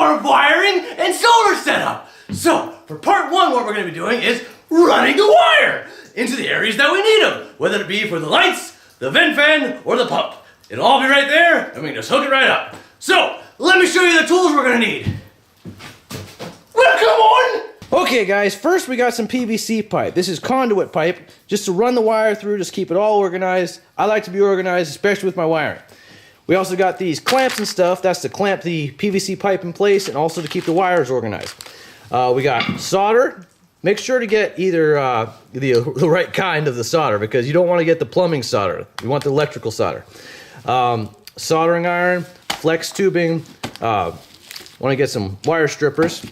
our wiring and solar setup. So, for part one, what we're going to be doing is running the wire into the areas that we need them, whether it be for the lights, the vent fan, or the pump. It'll all be right there, and we can just hook it right up. So, let me show you the tools we're going to need. Welcome on! Okay guys, first we got some PVC pipe. This is conduit pipe, just to run the wire through, just keep it all organized. I like to be organized, especially with my wiring. We also got these clamps and stuff. That's to clamp the PVC pipe in place and also to keep the wires organized. We got solder. Make sure to get either the right kind of the solder, because you don't want to get the plumbing solder. You want the electrical solder. Soldering iron, flex tubing. Want to get some wire strippers.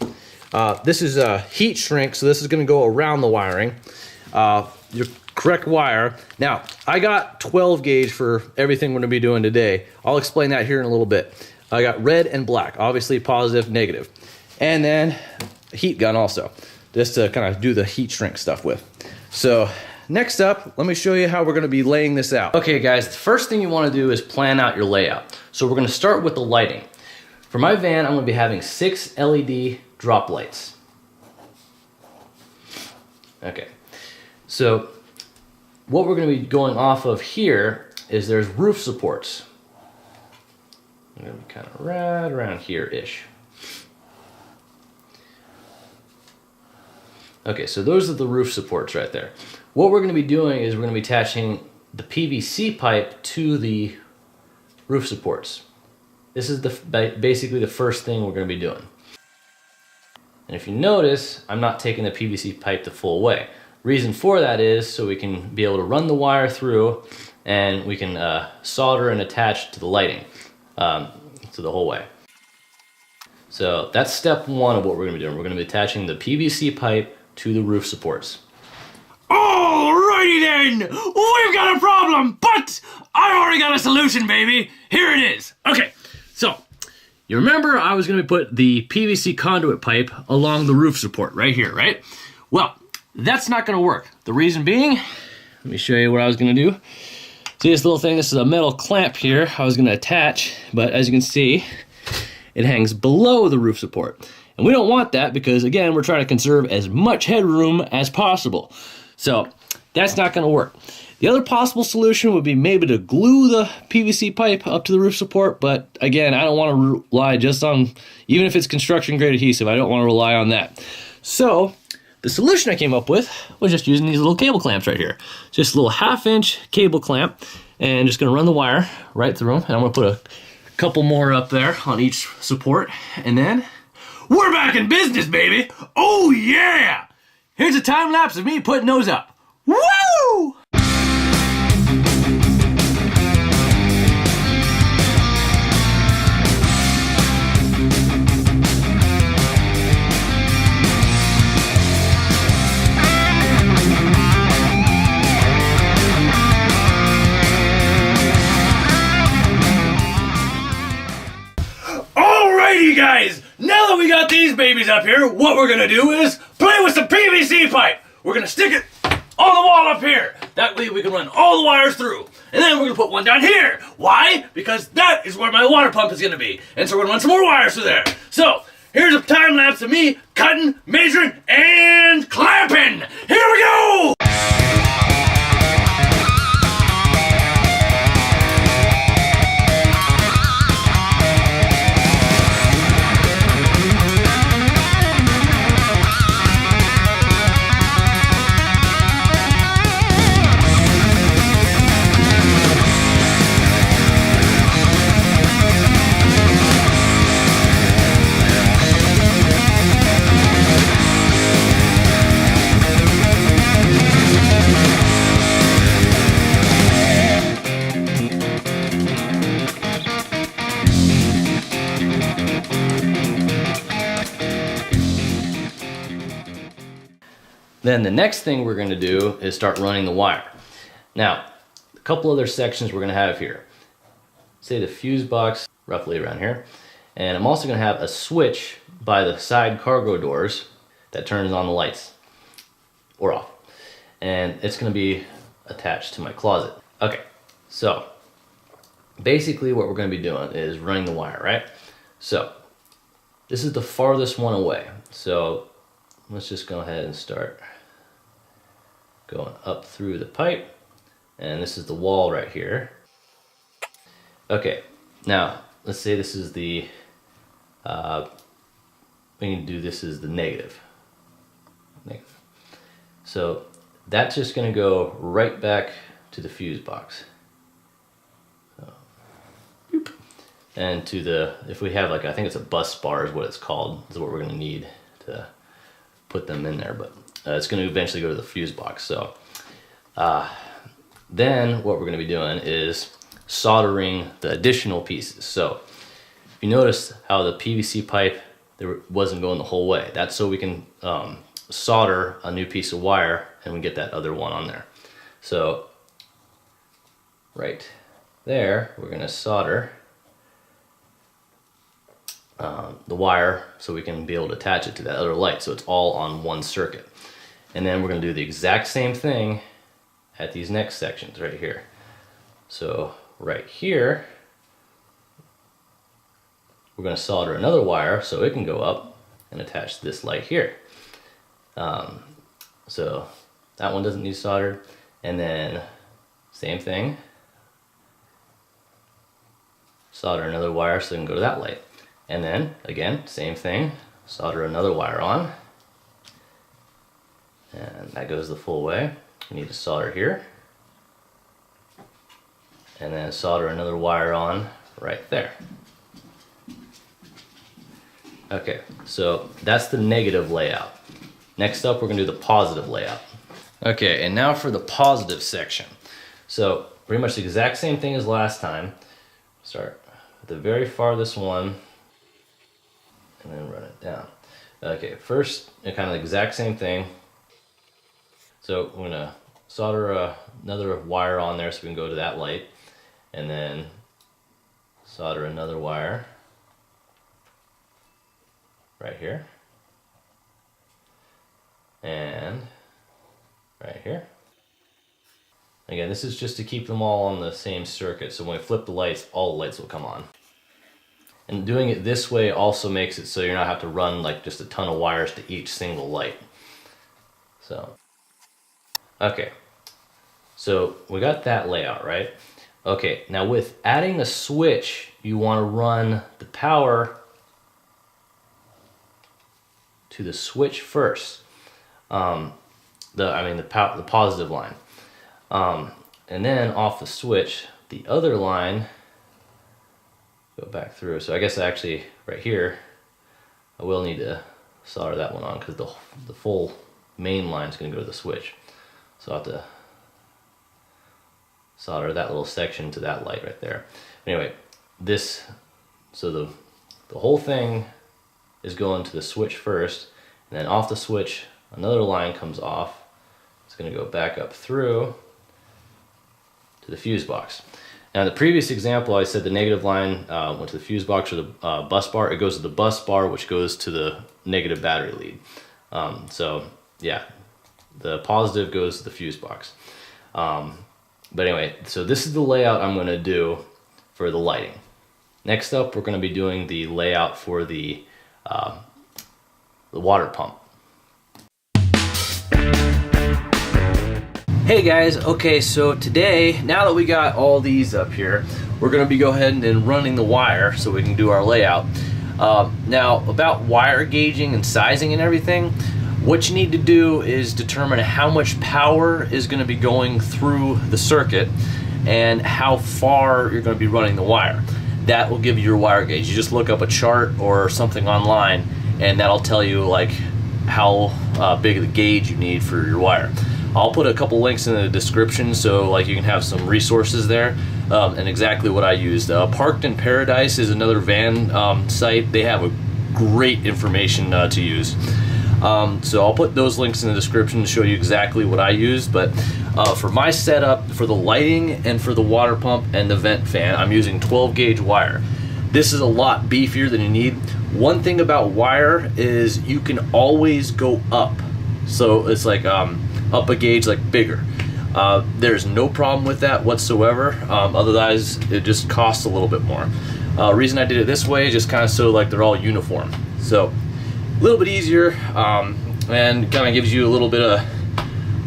This is a heat shrink, so this is going to go around the wiring. Your correct wire. Now, I got 12 gauge for everything we're going to be doing today. I'll explain that here in a little bit. I got red and black, obviously positive, negative. And then a heat gun also, just to kind of do the heat shrink stuff with. So next up, let me show you how we're going to be laying this out. Okay guys, the first thing you want to do is plan out your layout. So we're going to start with the lighting. For my van, I'm going to be having 6 LED drop lights. Okay, so what we're going to be going off of here is there's roof supports. I'm going to be kind of right around here-ish. Okay, so those are the roof supports right there. What we're going to be doing is we're going to be attaching the PVC pipe to the roof supports. This is basically the first thing we're going to be doing. And if you notice, I'm not taking the PVC pipe the full way. Reason for that is so we can be able to run the wire through and we can solder and attach to the lighting to the whole way. So that's step one of what we're going to be doing. We're going to be attaching the PVC pipe to the roof supports. Alrighty then! We've got a problem, but I've already got a solution, baby! Here it is! Okay, so you remember I was going to put the PVC conduit pipe along the roof support right here, right? Well, that's not going to work. The reason being, let me show you what I was going to do. See this little thing? This is a metal clamp here I was going to attach, but as you can see, it hangs below the roof support. And we don't want that because, again, we're trying to conserve as much headroom as possible. So that's not going to work. The other possible solution would be maybe to glue the PVC pipe up to the roof support, but again, I don't want to rely just on, even if it's construction grade adhesive, I don't want to rely on that. So the solution I came up with was just using these little cable clamps right here. Just a little 1/2-inch cable clamp, and just going to run the wire right through them. And I'm going to put a couple more up there on each support, and then we're back in business, baby! Oh yeah! Here's a time lapse of me putting those up. Woo! Alrighty guys, now that we got these babies up here, what we're gonna do is play with some PVC pipe. We're gonna stick it on the wall up here. That way we can run all the wires through. And then we're gonna put one down here. Why? Because that is where my water pump is gonna be. And so we're gonna run some more wires through there. So, here's a time lapse of me cutting, measuring, and clamping. Here we go! Then the next thing we're going to do is start running the wire. Now, a couple other sections we're going to have here. Say the fuse box, roughly around here. And I'm also going to have a switch by the side cargo doors that turns on the lights, or off. And it's going to be attached to my closet. Okay, so basically what we're going to be doing is running the wire, right? So this is the farthest one away. So let's just go ahead and start going up through the pipe. And this is the wall right here. Okay, now let's say this is the, we need to do this as the negative. So that's just gonna go right back to the fuse box. And to the, if we have like, I think it's a bus bar is what it's called, is what we're gonna need to put them in there, but it's gonna eventually go to the fuse box. So then what we're gonna be doing is soldering the additional pieces. So if you notice how the PVC pipe there wasn't going the whole way, that's so we can solder a new piece of wire and we get that other one on there. So right there, we're gonna solder the wire so we can be able to attach it to that other light, so it's all on one circuit. And then we're going to do the exact same thing at these next sections right here. So right here we're going to solder another wire so it can go up and attach this light here. So that one doesn't need soldered, and then same thing, solder another wire so it can go to that light. And then, again, same thing, solder another wire on. And that goes the full way. We need to solder here. And then solder another wire on right there. Okay, so that's the negative layout. Next up, we're gonna do the positive layout. Okay, and now for the positive section. So, pretty much the exact same thing as last time. Start at the very farthest one, and then run it down. Okay, first, kind of the exact same thing. So we're gonna solder another wire on there so we can go to that light, and then solder another wire right here, and right here. Again, this is just to keep them all on the same circuit, so when we flip the lights, all the lights will come on. And doing it this way also makes it so you're not have to run like just a ton of wires to each single light. So, okay. So we got that layout, right? Okay, now with adding a switch, you want to run the power to the switch first. The positive line. And then off the switch, the other line, go back through. So I guess actually right here, I will need to solder that one on because the full main line is going to go to the switch. So I'll have to solder that little section to that light right there. Anyway, so the whole thing is going to the switch first, and then off the switch, another line comes off. It's going to go back up through to the fuse box. Now in the previous example, I said the negative line went to the fuse box or the bus bar. It goes to the bus bar, which goes to the negative battery lead. So yeah, the positive goes to the fuse box. But anyway, so this is the layout I'm going to do for the lighting. Next up, we're going to be doing the layout for the water pump. Hey guys, okay, so today, now that we got all these up here, we're going to be go ahead and running the wire so we can do our layout. Now, about wire gauging and sizing and everything, what you need to do is determine how much power is going to be going through the circuit and how far you're going to be running the wire. That will give you your wire gauge. You just look up a chart or something online and that'll tell you like how big of the gauge you need for your wire. I'll put a couple links in the description so like you can have some resources there and exactly what I used. Parked in Paradise is another van site. They have a great information to use. So I'll put those links in the description to show you exactly what I used, but for my setup, for the lighting and for the water pump and the vent fan, I'm using 12 gauge wire. This is a lot beefier than you need. One thing about wire is you can always go up. So it's like up a gauge, like bigger. There's no problem with that whatsoever. Otherwise, it just costs a little bit more. Reason I did it this way is just kind of so like they're all uniform. So a little bit easier, and kind of gives you a little bit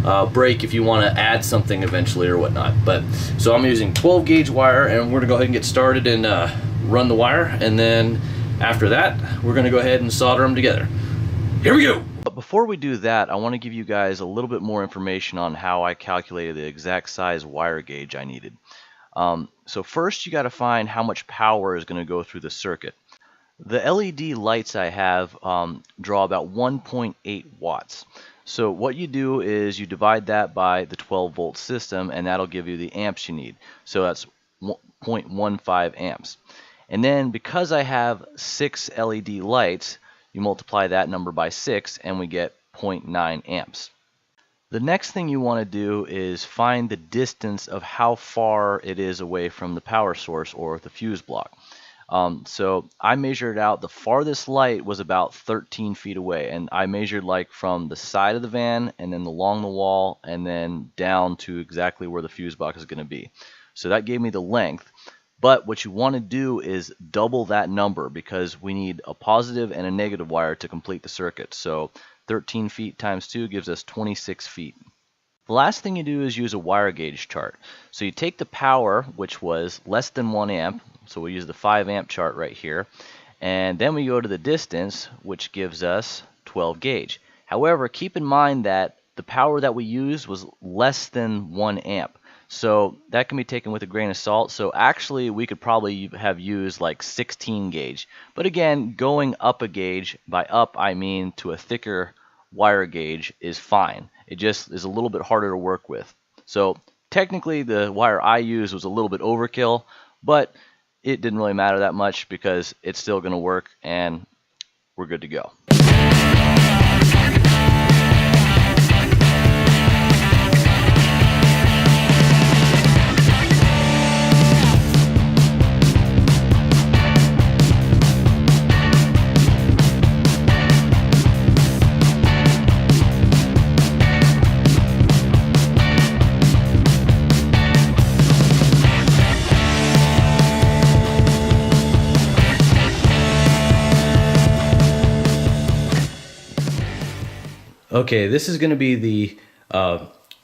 of break if you want to add something eventually or whatnot. But so I'm using 12 gauge wire, and we're gonna go ahead and get started and run the wire, and then after that we're gonna go ahead and solder them together. Here we go. But before we do that, I want to give you guys a little bit more information on how I calculated the exact size wire gauge I needed. So first you got to find how much power is going to go through the circuit. The LED lights I have draw about 1.8 watts. So what you do is you divide that by the 12 volt system, and that'll give you the amps you need. So that's 0.15 amps. And then because I have 6 LED lights, you multiply that number by 6 and we get 0.9 amps. The next thing you want to do is find the distance of how far it is away from the power source or the fuse block. So I measured out the farthest light was about 13 feet away, and I measured like from the side of the van and then along the wall and then down to exactly where the fuse box is going to be. So that gave me the length. But what you want to do is double that number, because we need a positive and a negative wire to complete the circuit. So 13 feet times 2 gives us 26 feet. The last thing you do is use a wire gauge chart. So you take the power, which was less than 1 amp, so we use the 5 amp chart right here, and then we go to the distance, which gives us 12 gauge. However, keep in mind that the power that we used was less than 1 amp. So that can be taken with a grain of salt. So actually we could probably have used like 16 gauge. But again, going up a gauge, by up I mean to a thicker wire gauge, is fine. It just is a little bit harder to work with. So technically the wire I used was a little bit overkill, but it didn't really matter that much because it's still going to work and we're good to go. Okay, this is going to be the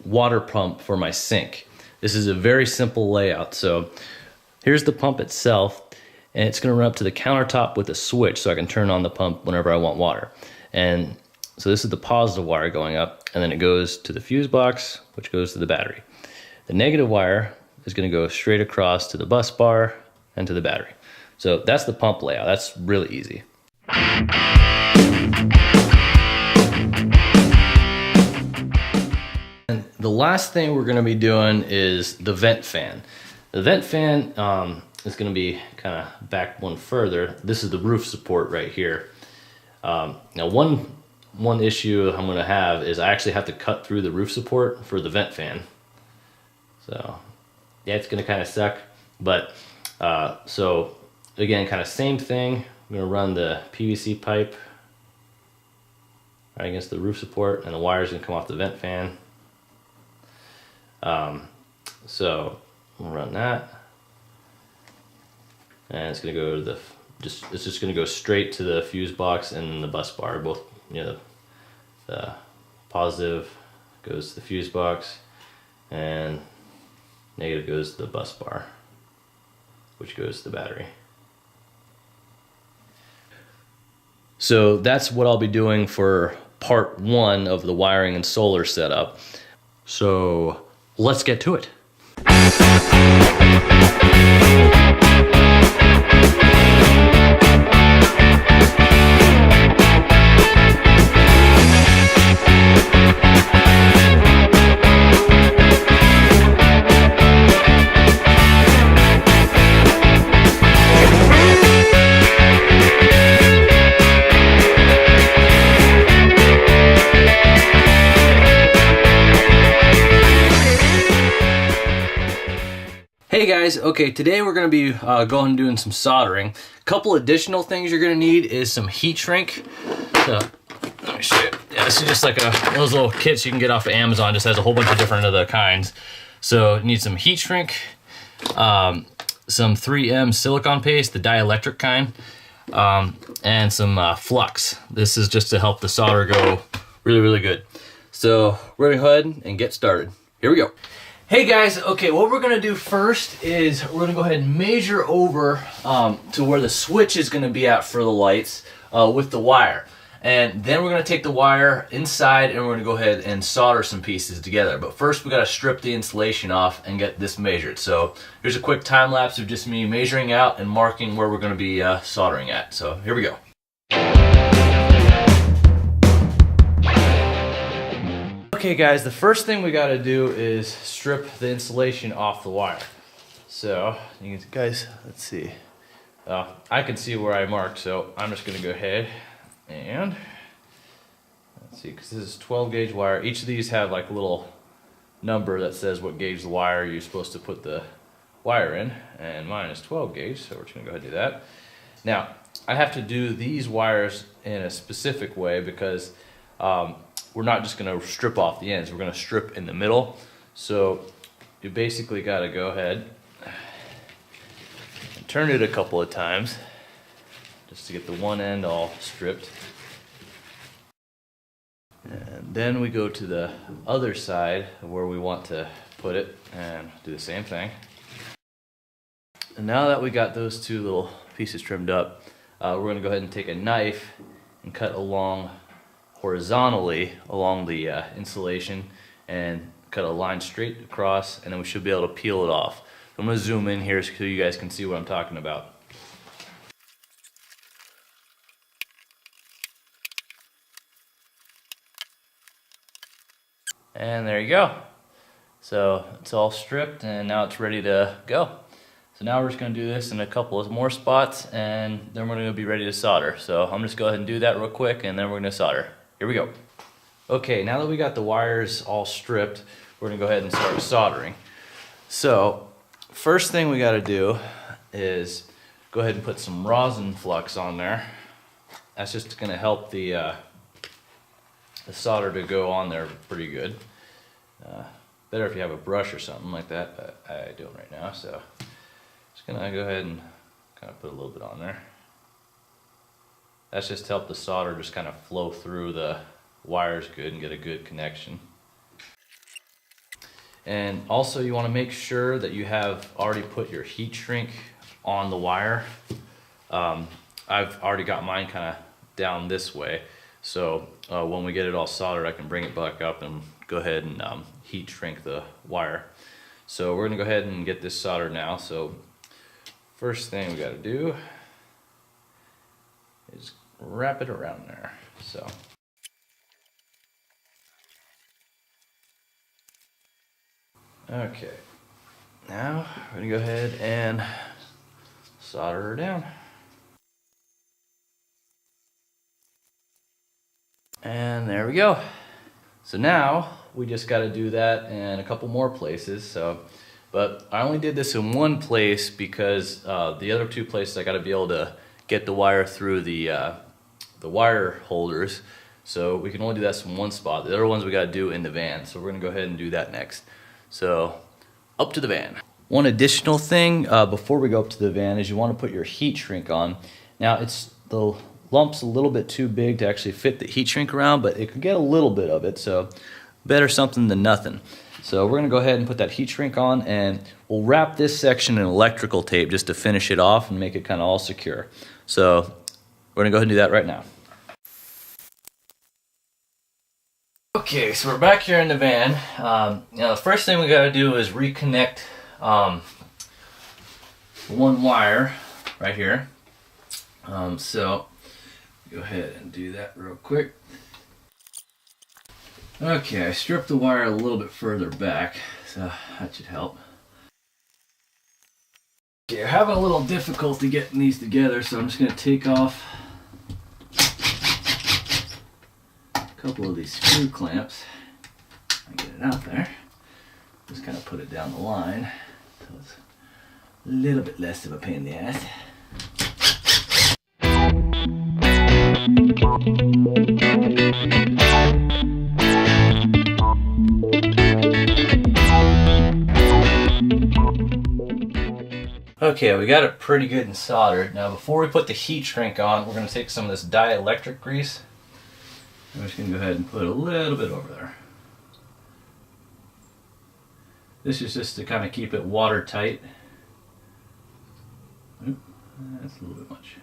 water pump for my sink. This is a very simple layout. So here's the pump itself, and it's going to run up to the countertop with a switch so I can turn on the pump whenever I want water. And so this is the positive wire going up, and then it goes to the fuse box, which goes to the battery. The negative wire is going to go straight across to the bus bar and to the battery. So that's the pump layout. That's really easy. And the last thing we're going to be doing is the vent fan. The vent fan is going to be kind of back one further. This is the roof support right here. Now one issue I'm going to have is I actually have to cut through the roof support for the vent fan. So yeah, it's going to kind of suck. But so again, kind of same thing. I'm going to run the PVC pipe right against the roof support, and the wire's going to come off the vent fan. So we'll run that, and it's going to go to the it's just going to go straight to the fuse box and the bus bar. Both, you know, the positive goes to the fuse box, and negative goes to the bus bar, which goes to the battery. So that's what I'll be doing for part 1 of the wiring and solar setup. So let's get to it. Hey guys, okay, today we're going to be going and doing some soldering. A couple additional things you're going to need is some heat shrink. So, let me show you. Yeah, this is just like one of those little kits you can get off of Amazon. Just has a whole bunch of different other kinds. So you need some heat shrink, some 3M silicone paste, the dielectric kind. and some flux. This is just to help the solder go really, really good. So we're gonna go ahead and get started. Here we go. Hey guys, okay, what we're gonna do first is we're gonna go ahead and measure over to where the switch is gonna be at for the lights with the wire. And then we're gonna take the wire inside and we're gonna go ahead and solder some pieces together. But first we gotta strip the insulation off and get this measured. So here's a quick time lapse of just me measuring out and marking where we're gonna be soldering at. So here we go. Okay guys, the first thing we gotta do is strip the insulation off the wire. So, you guys, let's see. I can see where I marked, so I'm just gonna go ahead and, let's see, because this is 12 gauge wire. Each of these have like a little number that says what gauge the wire you're supposed to put the wire in, and mine is 12 gauge, so we're just gonna go ahead and do that. Now, I have to do these wires in a specific way because we're not just gonna strip off the ends, we're gonna strip in the middle. So you basically gotta go ahead and turn it a couple of times just to get the one end all stripped. And then we go to the other side where we want to put it and do the same thing. And now that we got those two little pieces trimmed up, we're gonna go ahead and take a knife and cut along horizontally along the insulation and cut a line straight across, and then we should be able to peel it off. I'm going to zoom in here so you guys can see what I'm talking about. And there you go. So it's all stripped and now it's ready to go. So now we're just going to do this in a couple of more spots and then we're going to be ready to solder. So I'm just going to go ahead and do that real quick and then we're going to solder. Here we go. Okay, now that we got the wires all stripped, we're gonna go ahead and start soldering. So, first thing we gotta do is go ahead and put some rosin flux on there. That's just gonna help the solder to go on there pretty good. Better if you have a brush or something like that, but I don't right now, so just gonna go ahead and kind of put a little bit on there. That's just to help the solder just kind of flow through the wires good and get a good connection. And also you want to make sure that you have already put your heat shrink on the wire. I've already got mine kind of down this way, so when we get it all soldered I can bring it back up and go ahead and heat shrink the wire. So we're gonna go ahead and get this soldered now. So first thing we got to do is wrap it around there. So okay, now we're gonna go ahead and solder her down. And there we go. So now we just got to do that in a couple more places. So, but I only did this in one place because the other two places I got to be able to get the wire through the wire holders. So we can only do that in one spot. The other ones we got to do in the van. So we're gonna go ahead and do that next. So up to the van. One additional thing before we go up to the van is you want to put your heat shrink on. Now the lump's a little bit too big to actually fit the heat shrink around, but it could get a little bit of it, so better something than nothing. So we're gonna go ahead and put that heat shrink on and we'll wrap this section in electrical tape just to finish it off and make it kind of all secure. So we're gonna go ahead and do that right now. Okay, so we're back here in the van. Now the first thing we gotta do is reconnect one wire right here. So go ahead and do that real quick. Okay, I stripped the wire a little bit further back, so that should help. Okay, I'm having a little difficulty getting these together, so I'm just going to take off a couple of these screw clamps and get it out there. Just kind of put it down the line, so it's a little bit less of a pain in the ass. Okay, we got it pretty good and soldered. Now before we put the heat shrink on, we're going to take some of this dielectric grease. I'm just going to go ahead and put a little bit over there. This is just to kind of keep it watertight. Oop, that's a little bit much.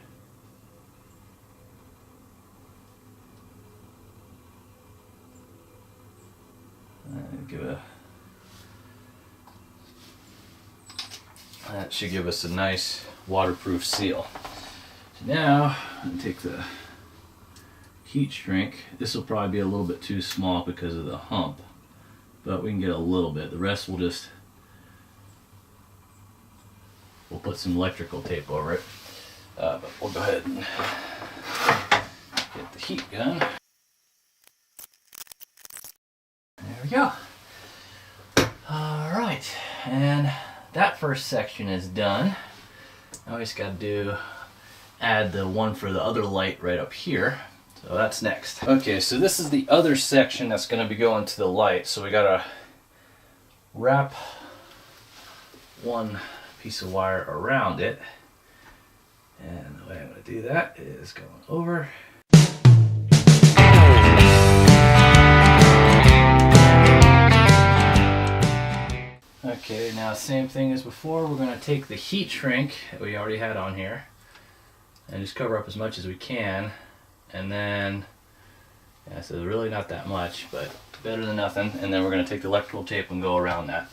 That should give us a nice waterproof seal. So now I'm going to take the heat shrink. This will probably be a little bit too small because of the hump, but we can get a little bit. The rest we'll put some electrical tape over it. But we'll go ahead and get the heat gun. There we go. Alright, and that first section is done. Now we just got to add the one for the other light right up here. So that's next. Okay, so this is the other section that's going to be going to the light. So we got to wrap one piece of wire around it. And the way I'm going to do that is going over. Okay, now same thing as before, we're going to take the heat shrink that we already had on here and just cover up as much as we can, and then, yeah, so really not that much, but better than nothing, and then we're going to take the electrical tape and go around that.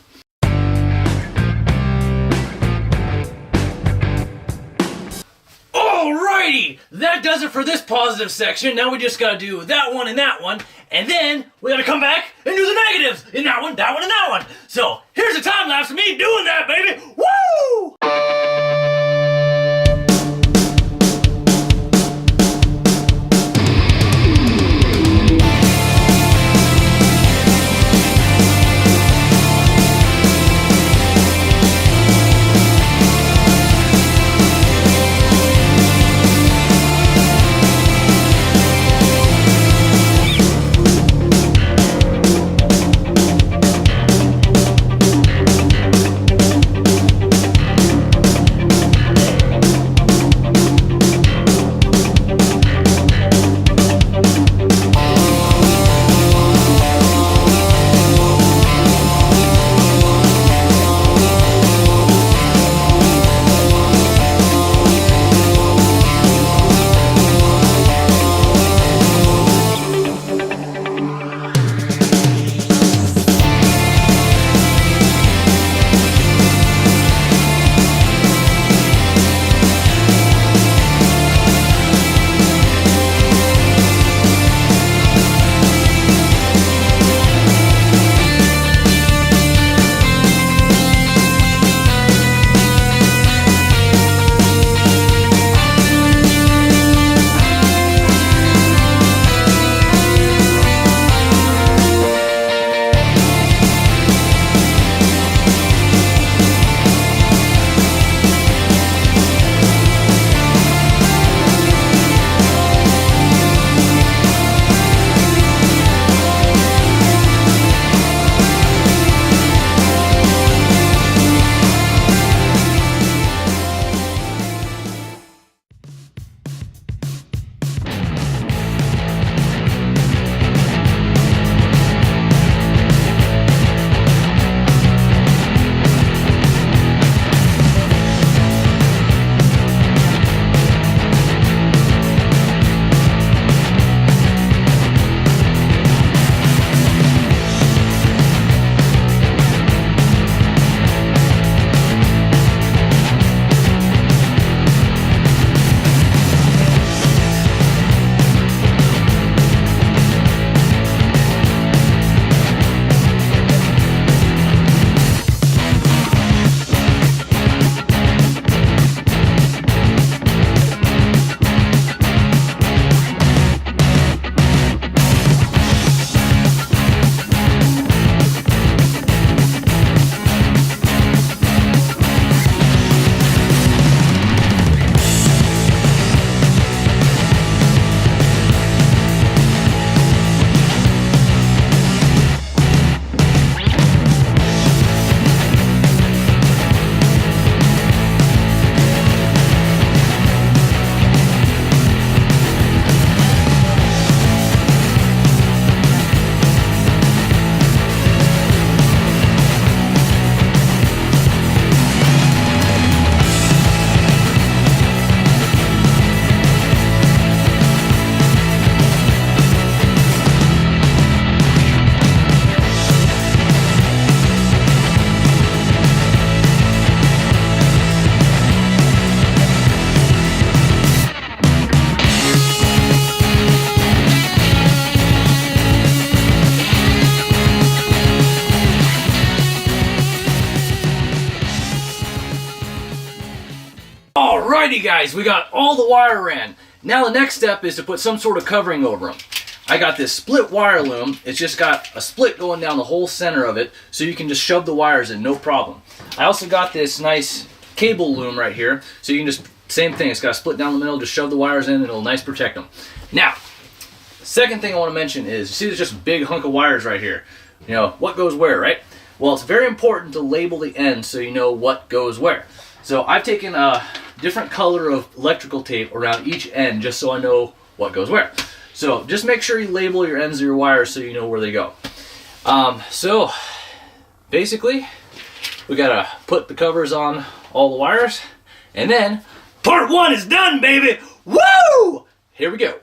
Alrighty, that does it for this positive section. Now we just got to do that one, and then we got to come back and do the negatives in that one, and that one. So here's a time lapse of me doing that, baby. Woo! Alrighty guys, we got all the wire ran. Now the next step is to put some sort of covering over them. I got this split wire loom. It's just got a split going down the whole center of it, so you can just shove the wires in, no problem. I also got this nice cable loom right here, so you can just, same thing, it's got a split down the middle, just shove the wires in and it'll nice protect them. Now, second thing I want to mention is, you see there's just a big hunk of wires right here. You know, what goes where, right? Well, it's very important to label the ends so you know what goes where. So I've taken a different color of electrical tape around each end just so I know what goes where. So just make sure you label your ends of your wires so you know where they go. So basically, we gotta put the covers on all the wires, and then part one is done, baby! Woo! Here we go.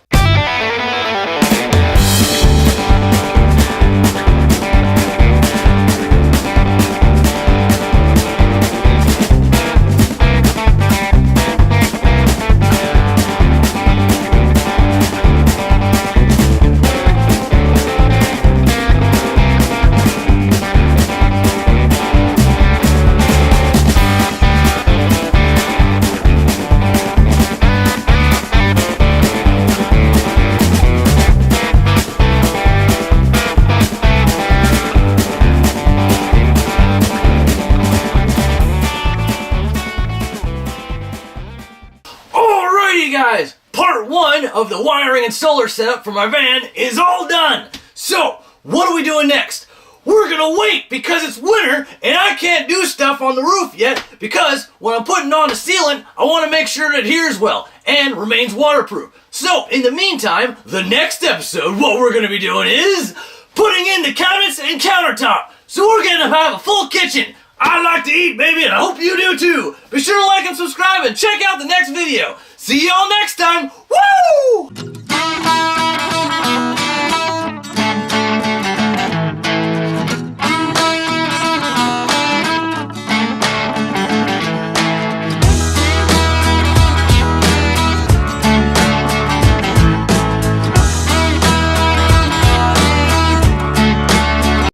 Guys, part one of the wiring and solar setup for my van is all done. So, what are we doing next? We're gonna wait because it's winter and I can't do stuff on the roof yet because when I'm putting on the sealant, I want to make sure it adheres well and remains waterproof. So, in the meantime, the next episode, what we're gonna be doing is putting in the cabinets and countertop. So we're gonna have a full kitchen. I like to eat, baby, and I hope you do too. Be sure to like and subscribe and check out the next video. See y'all next time. Woo!